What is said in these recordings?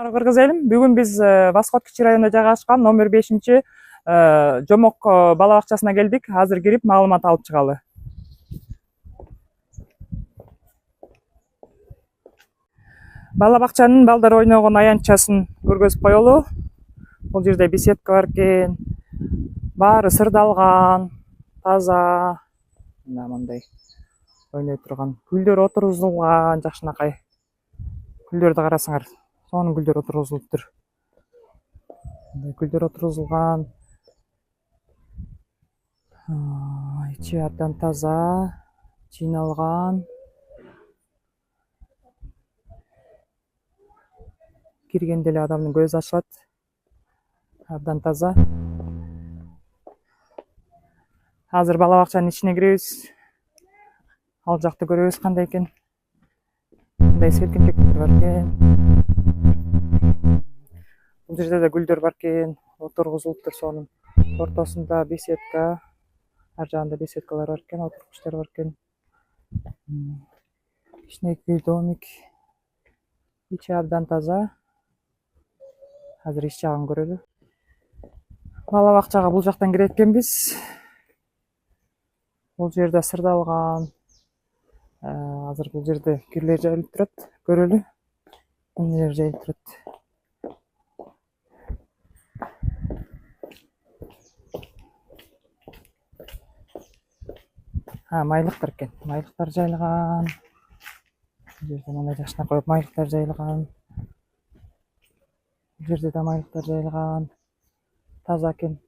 Кыргыз элим, бүгүн биз Восход кичи районунда жайгашкан номер 5 Жомок бала бакчасына келдик. Азыр кирип маалымат алып чыгалы. Бала бакчанын балдар ойногон аянтчасын көргөзүп коелу. Бул жерде беседка бар экен. Баары сырдалган, таза. Мына мындай ойной турган гүлдөр отургузулган, жакшынакай. Гүлдөрдү карасаңар, сонун гүлдөр отургузулуптур. Гүлдөр отургузулган. Ичи абдан таза, жыйналган. Киргенде эле адамдын көзү ачылат. Абдан таза. Азыр бала бакчанын ичине киребиз. Ал жакты көрөбүз кандай экен. Мындай селкинчектер бар экен. Бул жерде да гүлдөр бар экен, отургузулуптур сонун. Ортосунда беседка, ар жагында беседкалар бар экен, отургучтар бар экен. Кичинекей домик. Ичи абдан таза. Азыр ич жагын көрөлү. Бала бакчага бул жактан кирет экенбиз. Бул жерде сырдалган. Азыр бул жерде кирлер жайылып турат. Көрөлү. Эмнелер жайылып турат. Майлыктар экен. Майлыктар жайылган. Бул жерде мындай жакшына коюп майлыктар жайылган. Бул жерде да майлыктар жайылган. Таза экен.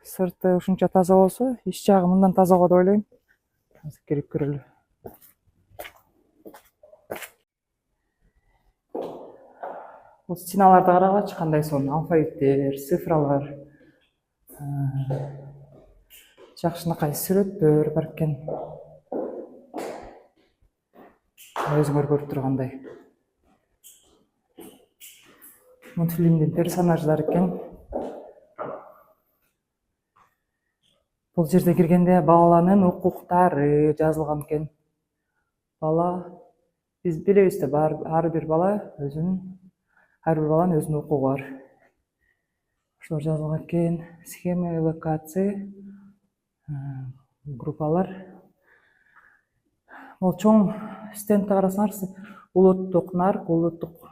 Сырты ушунча таза болсо, ич жагы мындан таза болот деп ойлойм. Азыр кирип көрөлү. Бул стеналарды карагылачы, кандай сонун алфавиттер, цифралар. Жакшынакай сүрөттөр бар экен. Өзүңөр көрүп тургандай. Мультфильмдин персонаждары экен. Бул жерде киргенде баланын укуктары жазылган экен. Бала, биз билебиз да, ар бир баланын өзүнүн укугу бар. Ошолор жазылган экен. Схема эвакуации, группалар. Бул чоң стендти карасаңарчы, улуттук нарк, улуттук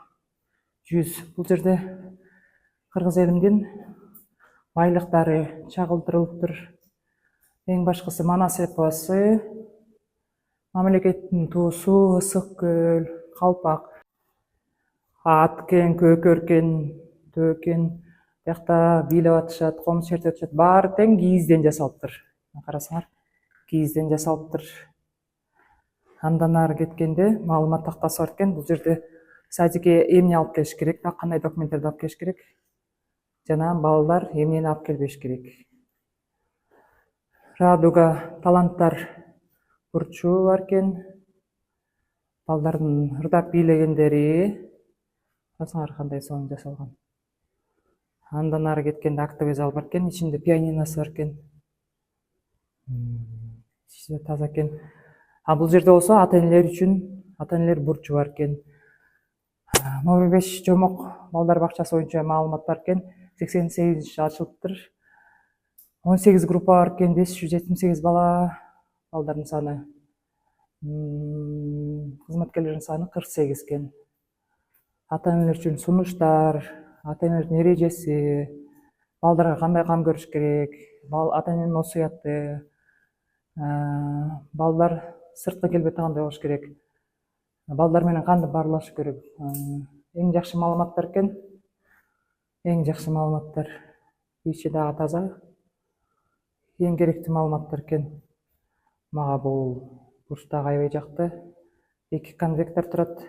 жүз. Бул жерде Кыргыз элимдин байлыктары чагылдырылыптыр. Эң башкысы Манас эпосу, мамлекеттин туусу, Ысык көл, Калпак, Аткен, Көкөркен, Төөкен, биякта бийлеп атышат, комуз чертип атышат. Баары тең кийизден жасалыптыр. Карасаңар, кийизден жасалыптыр. Андан ары кеткенде маалымат тактасы бар экен. Бул жерде садикке эмне алып келиш керек, кандай документтерди алып келиш керек. Жана балдар эмнени алып келбеш керек. Радуга таланттар бурчу бар экен. Балдардын ырдап бийлегендери. Карасаңар кандай сонун жасалган. Андан ары кеткенде актовый зал бар экен, ичинде пианиносы бар экен. Ичи таза экен. Бул жерде болсо ата-энелер бурчу бар экен. Номер 5 Жомок балдар бакчасы боюнча маалымат бар экен. 88 ачылыптыр. 18 группа бар экен, 578 бала. Балдардын саны. Кызматкерлердин саны 48 экен. Ата-энелер үчүн сунуштар, ата-энелердин эрежеси, балдарга кандай кам көрүш керек, ата-эненин осуяты, балдар сырткы келбети кандай болуш керек, балдар менен кантип баарлашыш керек. Эң жакшы маалыматтар экен. Эң жакшы маалыматтар. Ичи дагы таза. Эң керектүү маалыматтар экен. Мага бул бурчтагы аябай жакты. 2 конвектор турат.